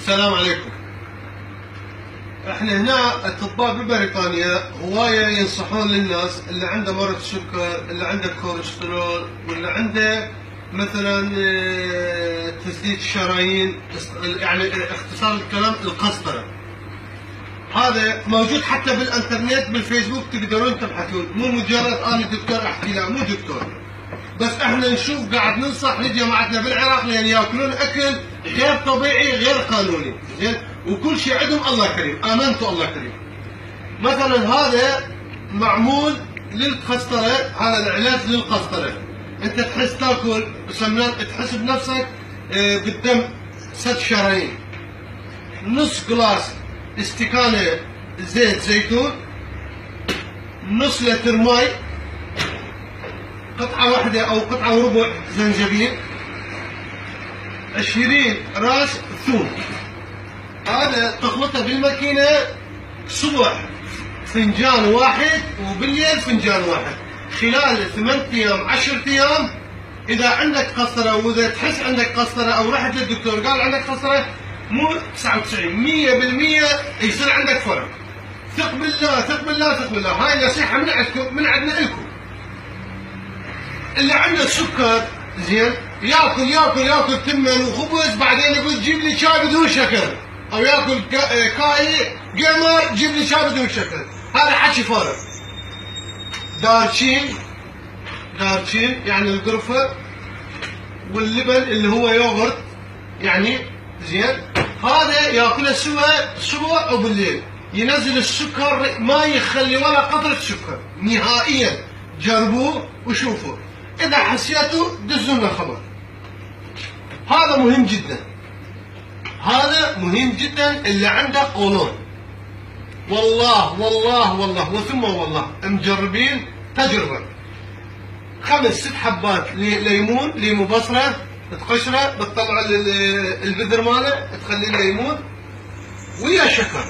السلام عليكم. احنا هنا اطباء ببريطانيا هوايه ينصحون للناس اللي عنده مرض سكر، اللي عنده كوليسترول، واللي عنده مثلا تسديد الشرايين، يعني اختصار الكلام القسطره. هذا موجود حتى بالانترنت بالفيسبوك، تقدرون تبحثون، مو مجرد انا دكتور احكي، لا مو دكتور، بس احنا نشوف قاعد ننصح لجماعتنا بالعراق لان ياكلون اكل غير طبيعي غير قانوني، زين، وكل شيء عندهم الله كريم، امنتوا الله كريم. مثلا هذا معمول للقسطره، هذا العلاج للقسطره. انت تحس تاكل تحس بنفسك بالدم سد شرايين. نص جلاس استكانه زيت زيتون، نص لتر ماي، قطعة واحدة أو قطعة وربع زنجبيل، 20 راس ثوم. هذا تخلطه بالماكينة الصبح فنجان واحد وبالليل فنجان واحد، خلال 8 أيام 10 أيام. إذا عندك قسطرة، وإذا تحس عندك قسطرة أو رحت للدكتور قال عندك قسطرة، مو 99 100% يصير عندك فرق. ثق بالله ثق بالله ثق بالله. هاي نصيحة من عندكم، من عندنا لكم. اللي عنده سكر زين ياكل تمن وخبز، بعدين يقول جيب لي شاي بدون شكر، او ياكل كاي قمر جيب لي شاي بدون شكر. هذا حكي فارغ. دارشين يعني القرفه، واللبن اللي هو يوغرت يعني، زين، هذا ياكله سوا الصبح او بالليل، ينزل السكر، ما يخلي ولا قطره سكر نهائيا. جربوه وشوفوا، إذا حسيتوا دزوا لنا خبر. هذا مهم جدا، هذا مهم جدا. اللي عنده قولون، والله والله والله وثم والله مجربين تجربة. 5 6 حبات ليمون بصرة، تقشره، بتطلع البذر ماله، تخلي له يمون ويا شكر،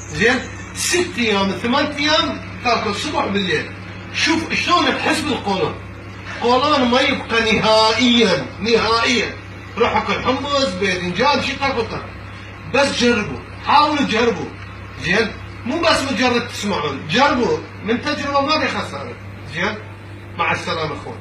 زين. 6 أيام 8 أيام تاكل الصبح بالليل. شوف شلون تحس بالقولون. قولون ما يبقى نهائيا. روح اكل حمص باذنجان شي تاكل، بس جربوا، حاولوا تجربوا، زين، مو بس مجرد تسمعون، جربوا، من تجربه ما بيخسر، زين. مع السلامه اخوان.